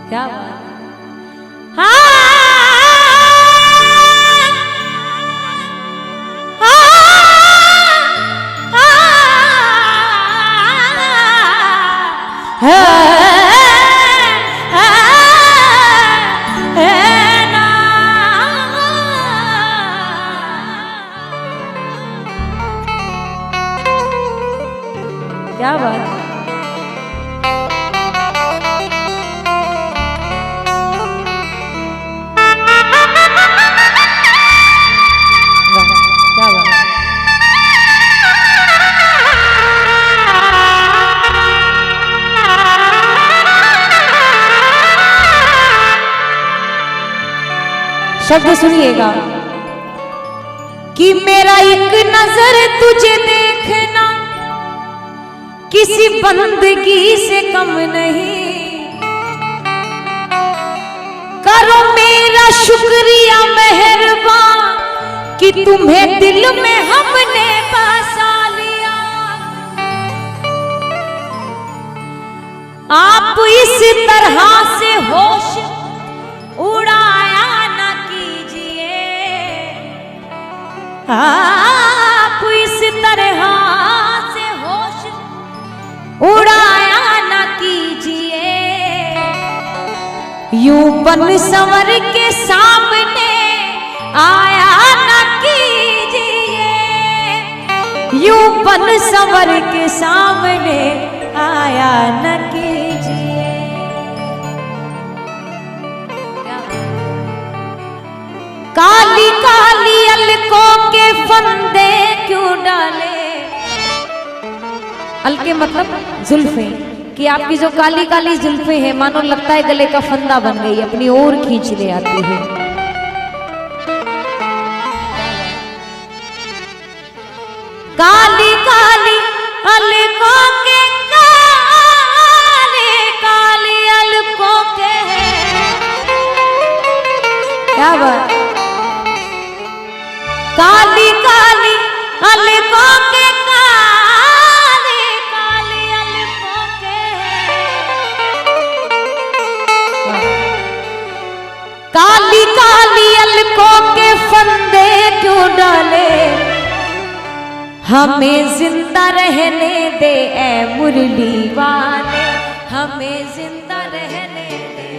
क्या बात। क्या बात। शब्द सुनिएगा कि मेरा एक नजर तुझे देखना किसी बंदगी से कम नहीं, करो मेरा शुक्रिया मेहरबान कि तुम्हें दिल में हमने बसा लिया। आप इस तरह से होश उड़ाया न कीजिए, आप इस तरह से होश उड़ाया न कीजिए। यूं बन संवर के सामने आया न कीजिए, यूं बन संवर के सामने आया न कीजिए। काली काली अलकों के फंदे क्यों डाले, अलके मतलब जुल्फे, कि आपकी जो काली काली जुल्फे हैं मानो लगता है गले का फंदा बन गई, अपनी ओर खींच ले आती है। काली काली अलकों के, काली काली अलकों के, क्या बात। काली काली अलकों के, काली काली अलकों के, काली काली अलकों के फंदे क्यों डाले। हमें जिंदा रहने दे ऐ मुरली वाले, हमें जिंदा रहने दे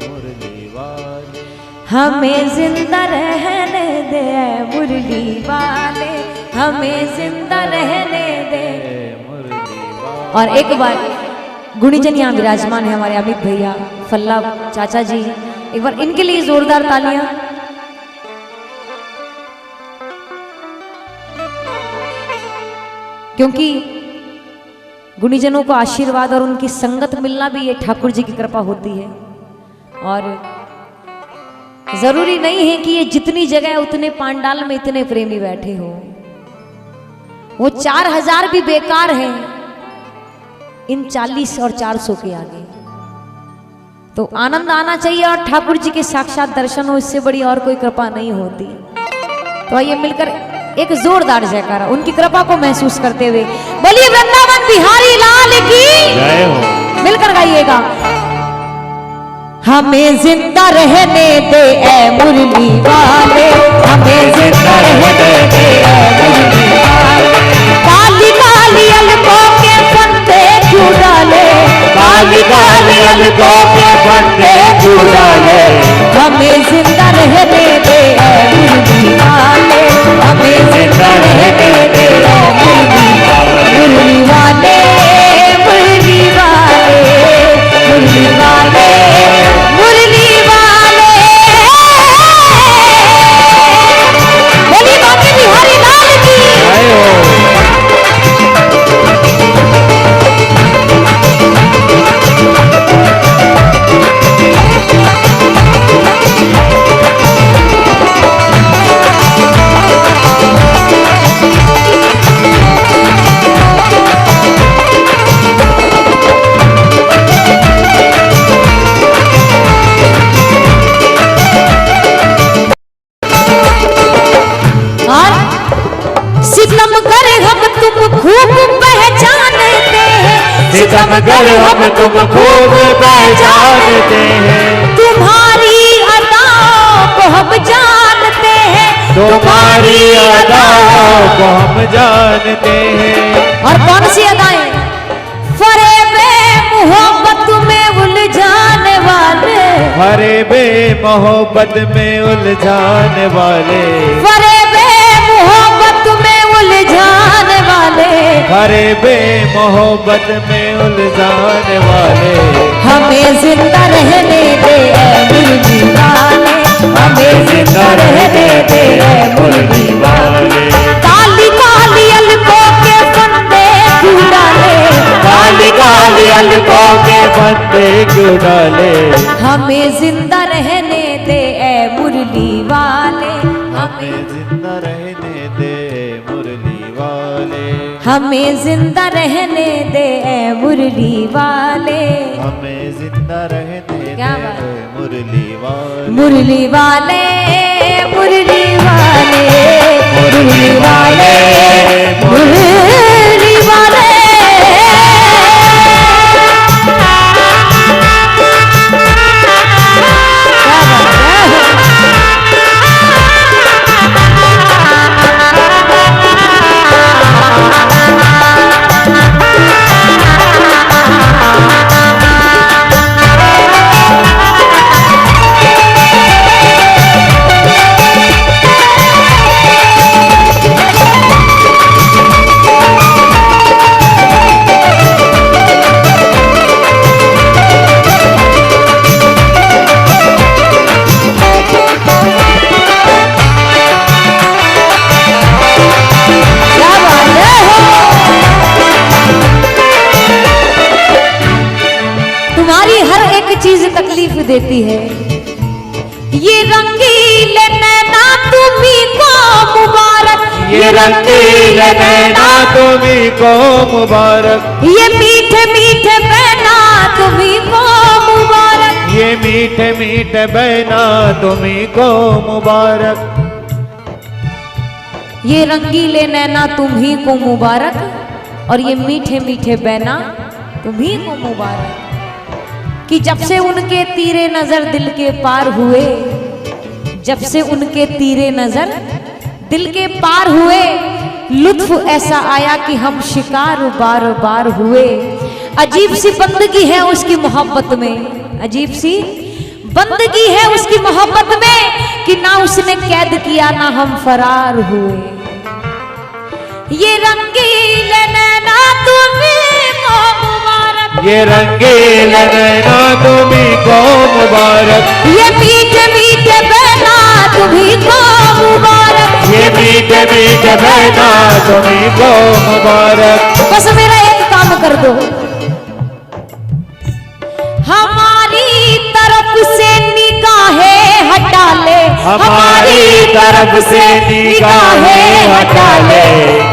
मुरली वाले, हमें जिंदा रहने दे मुरली वाले, हमें जिंदा रहने दे मुरली वाले। और एक बार गुणीजन यहाँ विराजमान है हमारे अमित भैया, फल्ला चाचा जी, एक बार इनके लिए जोरदार तालियां। क्योंकि गुणीजनों को आशीर्वाद और उनकी संगत मिलना भी ये ठाकुर जी की कृपा होती है। और जरूरी नहीं है कि ये जितनी जगह है उतने पांडाल में इतने प्रेमी बैठे हो, वो 4000 भी बेकार हैं इन 40 और 400 के आगे। तो आनंद आना चाहिए और ठाकुर जी के साक्षात दर्शन हो, इससे बड़ी और कोई कृपा नहीं होती। तो आइए मिलकर एक जोरदार जयकारा उनकी कृपा को महसूस करते हुए बोलिए वृंदावन बिहारी लाल की जय हो। मिलकर गाइएगा। हमें जिंदा रहने दे ऐ मुरली वाले, हमें जिंदा रहने दे ऐ मुरली वाले। काली काली अलकों के फंदे क्यों डाले, काली काली अलकों के फंदे क्यों डाले। हमें जिंदा रहने दे ऐ मुरली वाले, हमें जिंदा रहने दे सितमगर हम तुम खूब पहचानते हैं, सितमगर हम तुम खूब पहचानते हैं, तुम्हारी अदाओं को हम जानते हैं, तुम्हारी अदाओं को हम जानते हैं। और कौन सी अदाएं? फरेबे मोहब्बत में उलझाने वाले, फरेबे मोहब्बत में उलझाने वाले, फरेबे मोहब्बत में उलझाने वाले, फरेबे मोहब्बत में उलझाने वाले, हमें जिंदा रहने दे ऐ मुर्गी वाले, हमें जिंदा रहने दे ऐ मुर्गी वाले। काली काली अलकों के फंदे क्यों डाले, काली काली अलकों के फंदे क्यों डाले, हमें जिंदा रहने दे ऐ मुरली वाले, हमें जिंदा रहने दे मुरली वाले, हमें जिंदा रहने दे ऐ मुरली वाले, हमें जिंदा रहने क्या दे बात? मुरली वाले, मुरली वाले, मुरली वाले, मुरली वाले, मुरली वाले। चीज तकलीफ देती है, ये रंगीले नैना तुम्ही को मुबारक, ये रंगीले नैना तुम्ही को मुबारक, ये मीठे मीठे बहना तुम्ही को मुबारक, ये मीठे मीठे बहना तुम्ही को मुबारक, ये रंगीले नैना तुम्ही को मुबारक और ये मीठे मीठे बहना तुम्ही को मुबारक। कि जब से उनके तीरे नजर दिल के पार हुए, जब से उनके तीरे नजर दिल के पार हुए, लुत्फ ऐसा आया कि हम शिकार बार बार हुए। अजीब सी बंदगी है उसकी मोहब्बत में, अजीब सी बंदगी है उसकी मोहब्बत में कि ना उसने कैद किया ना हम फरार हुए। ये रंगीले नैना तुम्ही को मुबारक, ये रंगीले नैना तुम्ही को मुबारक, ये मीठे मीठे बहना तुम्ही को मुबारक, ये मीठे मीठे बहना तुम्ही को मुबारक। बस मेरा एक काम कर दो, हमारी तरफ से निगाहें हटा ले, हमारी तरफ से निगाहें हटा ले,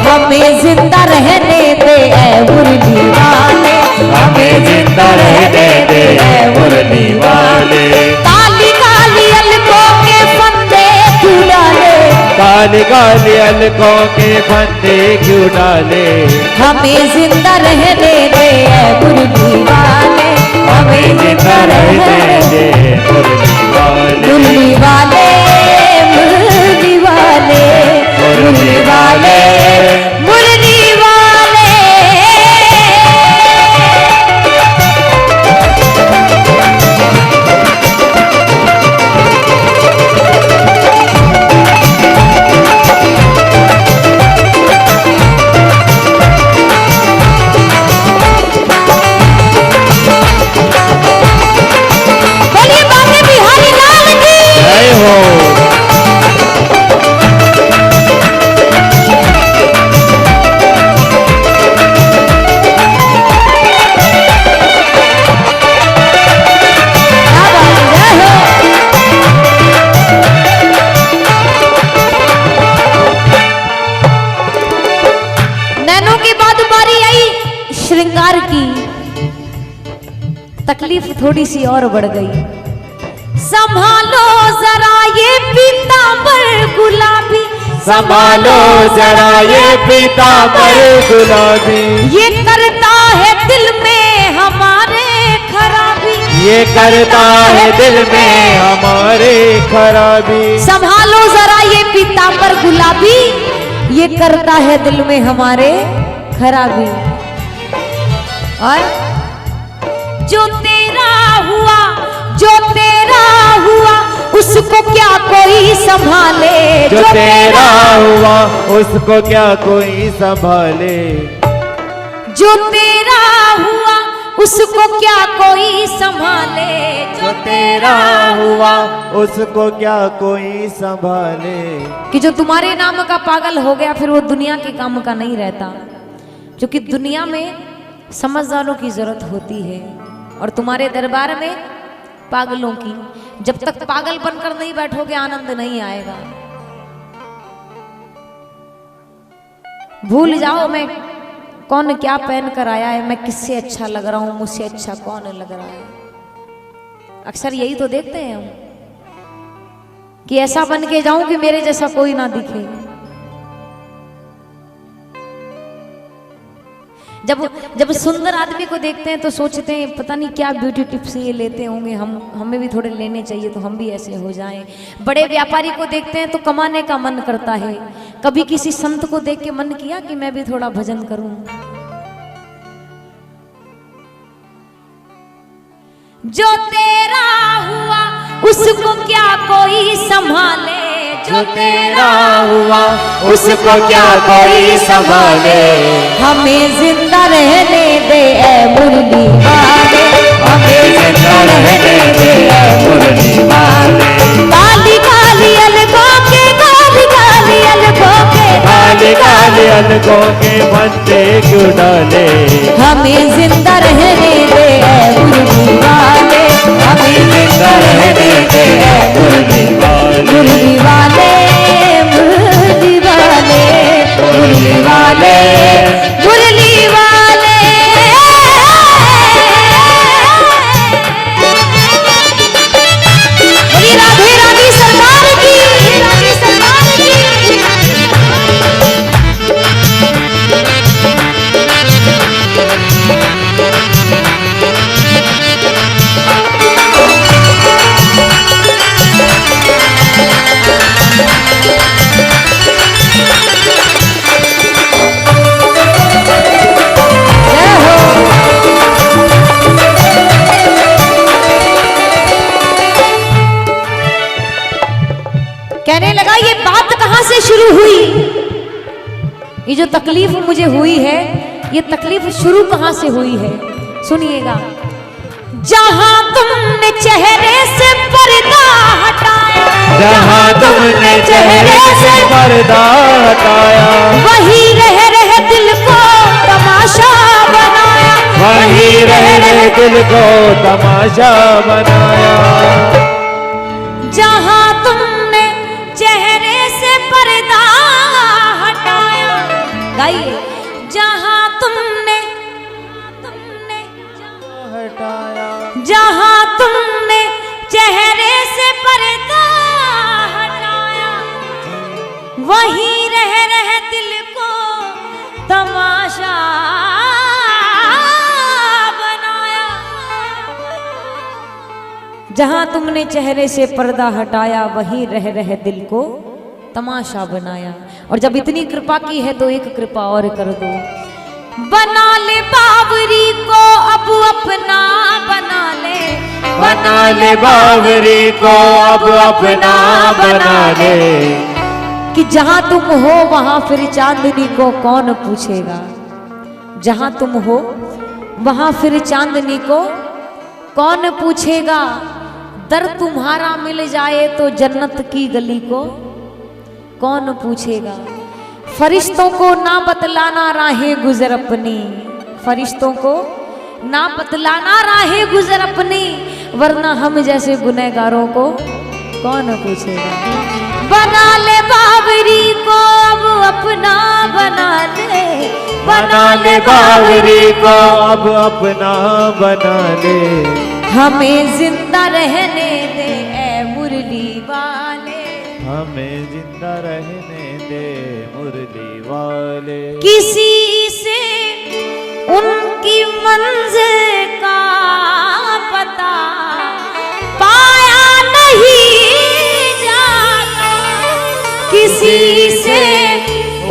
हमें जिंदा रहने दे ऐ मुरली वाले, हमें जिंदा रहने दे ऐ मुरली वाले। काली काली अलकों के फंदे क्यों डाले, काली काली अलकों के फंदे क्यों डाले, हमें जिंदा रहने दे ऐ मुरली वाले, हमें जिंदा रहने दे मुरली वाले, मुरली वाले, मुरली वाले, मुरली वाले, मुरली वाले। बोलिए बांके बिहारी लाल की जय हो। नैनों के बाद बारी आई श्रृंगार की, तकलीफ थोड़ी सी और बढ़ गई। संभालो जरा ये पीतांबर गुलाबी, संभालो जरा ये पीतांबर गुलाबी। ये करता है दिल में हमारे खराबी, ये करता है दिल में हमारे खराबी। संभालो जरा ये पीतांबर गुलाबी, ये करता है दिल में हमारे खराबी। और जो तेरा हुआ, जो तेरा हुआ उसको क्या कोई संभाले, जो तेरा हुआ उसको क्या कोई संभाले। जो तेरा हुआ उसको क्या कोई संभाले, जो तेरा हुआ उसको क्या कोई संभाले। कि जो तुम्हारे नाम का पागल हो गया फिर वो दुनिया के काम का नहीं रहता, क्योंकि दुनिया में समझदारों की जरूरत होती है और तुम्हारे दरबार में पागलों की। जब तक पागल बनकर नहीं बैठोगे आनंद नहीं आएगा। भूल जाओ मैं कौन क्या पहन कर आया है, मैं किससे अच्छा लग रहा हूं, मुझसे अच्छा कौन लग रहा है। अक्सर यही तो देखते हैं हम कि ऐसा बन के जाऊं कि मेरे जैसा कोई ना दिखे। जब सुंदर आदमी को देखते हैं तो सोचते हैं पता नहीं क्या ब्यूटी टिप्स ये लेते होंगे, हमें भी थोड़े लेने चाहिए तो हम भी ऐसे हो जाएं। बड़े व्यापारी को देखते हैं तो कमाने का मन करता है। कभी किसी संत को देख के मन किया कि मैं भी थोड़ा भजन करूं। जो तेरा हुआ उसको क्या कोई संभाले, जो तेरा हुआ उसको क्या कोई संभाले। हमें जिंदा रहने दे ऐ मुरली वाले, हमें जिंदा रहने दे ऐ मुरली वाले। काली काली अलगों के, काली काली अलगों के, काले काले अलगों के बंदे क्यों डाले। हमें जिंदा रहने दे ऐ मुरली वाले, हमें जिंदा रहने दे ऐ मुरली वाले। मुरली वाले, मुरली वाले, मुरली वाले, मुरली वाले। बोली राधे रानी सरकार की, रानी सरकार की। कहने लगा ये बात कहां से शुरू हुई, ये जो तकलीफ मुझे हुई है ये तकलीफ शुरू कहां से हुई है। सुनिएगा। जहां तुमने चेहरे से पर्दा हटाया, जहां तुमने चेहरे से पर्दा हटाया, वही रह दिल को तमाशा बनाया, वही रह दिल को तमाशा बनाया। जहां तुमने चेहरे से पर्दा हटाया, गाइए। जहां तुमने हटाया, जहां तुमने चेहरे से पर्दा हटाया, वहीं रह दिल को तमाशा बनाया। जहां तुमने चेहरे से पर्दा हटाया, वहीं रह दिल को तमाशा बनाया। और जब इतनी कृपा की है तो एक कृपा और कर दो। बना ले बावरी को अब अपना, बना ले, बना ले बावरी को अब अपना बना ले। कि जहां तुम हो वहां फिर चांदनी को कौन पूछेगा। जहां तुम हो वहां फिर चांदनी को कौन पूछेगा। दर तुम्हारा मिल जाए तो जन्नत की गली को कौन पूछेगा। फरिश्तों को ना बतलाना राहें गुजर अपनी, फरिश्तों को ना बतलाना राहें गुजर अपनी, वरना हम जैसे गुनहगारों को कौन पूछेगा। बना ले बावरी को अब अपना, बना ले, बना ले बावरी को अब अपना बना ले। हमें जिंदा रहने दे ऐ मुरली वाले, हमें जिंदा रहने दे वाले। किसी से उनकी मंजिल का पता पाया नहीं जाता, किसी से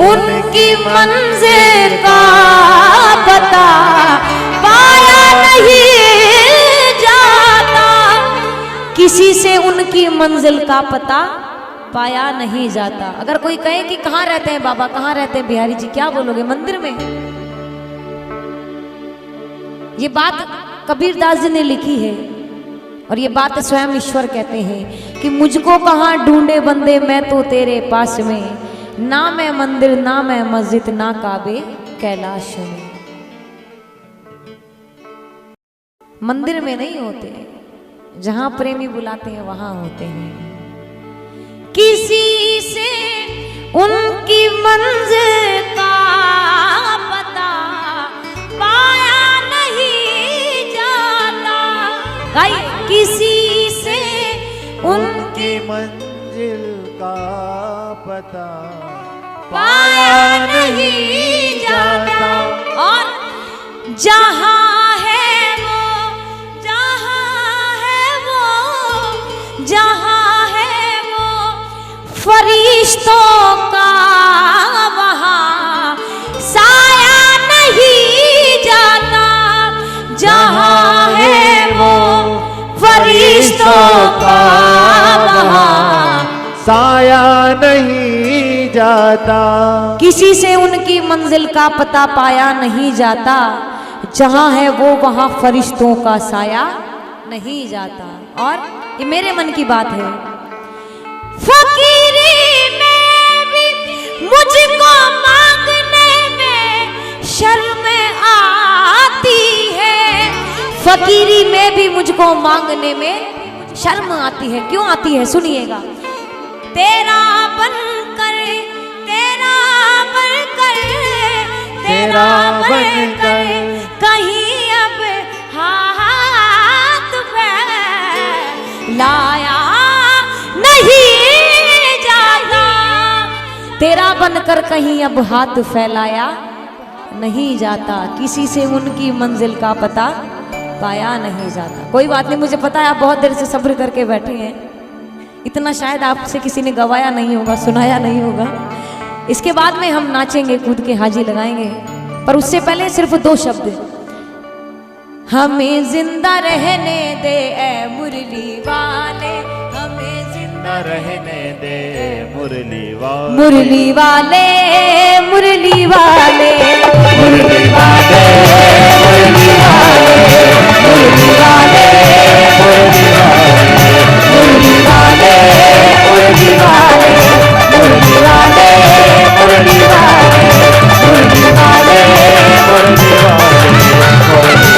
उनकी मंजिल का पता पाया नहीं जाता, किसी से उनकी मंजिल का पता पाया नहीं जाता। अगर कोई कहे कि कहाँ रहते हैं बाबा, कहाँ रहते हैं बिहारी जी, क्या बोलोगे? मंदिर में। ये बात कबीरदास जी ने लिखी है और ये बात स्वयं ईश्वर कहते हैं कि मुझको कहाँ ढूंढे बंदे, मैं तो तेरे पास में, ना मैं मंदिर ना मैं मस्जिद ना काबे कैलाश में। मंदिर में नहीं होते, जहां प्रेमी बुलाते हैं वहां होते हैं। किसी से उनकी मंजिल का पता पाया नहीं जाता, किसी से उनकी मंजिल का पता पाया नहीं जाता। और जहां है वो, जहां है वो, जहां है वो फरिश्तों का, वहां साया नहीं जाता, जहां है वो फरिश्तों का, वहां साया नहीं जाता। किसी से उनकी मंजिल का पता पाया नहीं जाता, जहां है वो वहां फरिश्तों का साया नहीं जाता। और ये मेरे मन की बात है। फकीरी में भी मुझको मांगने में शर्म आती है, फकीरी में भी मुझको मांगने में शर्म आती है। क्यों आती है? सुनिएगा। तेरा बनकर, तेरा बनकर, तेरा बनकर कहीं अब हाथ फैलाया नहीं जाता, तेरा बनकर कहीं अब हाथ फैलाया नहीं जाता, किसी से उनकी मंजिल का पता पाया नहीं जाता। कोई बात नहीं, मुझे पता है आप बहुत देर से सब्र करके बैठे हैं, इतना शायद आपसे किसी ने गवाया नहीं होगा, सुनाया नहीं होगा। इसके बाद में हम नाचेंगे, कूद के हाजी लगाएंगे, पर उससे पहले सिर्फ 2 शब्द। हमें जिंदा रहने दे ए मुरली वाले, हमें जिंदा रहने दे मुरली वाले, मुरली वाले, मुरली वाले, मुरली वाले, मुरली वाले, मुरली वाले, मुरली वाले, मुरली वाले, मुरली वाले, मुरली वाले, मुरली वाले, मुरली वाले, मुरली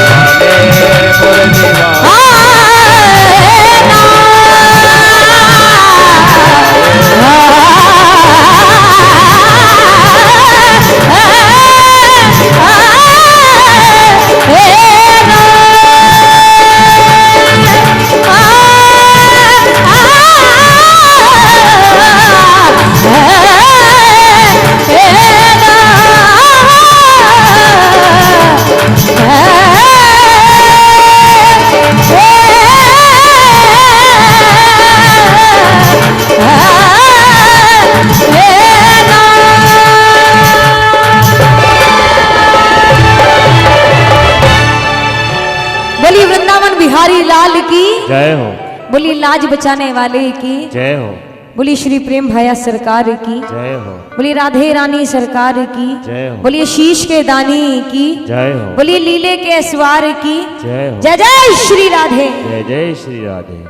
बिहारी लाल की जय हो, बोली लाज बचाने वाले की जय हो, बोली श्री प्रेम भैया सरकार की जय हो, बोली राधे रानी सरकार की जय हो, बोली शीश के दानी की जय हो, बोली लीले के अस्वार की जय हो, जय जय श्री राधे, जय जय श्री राधे।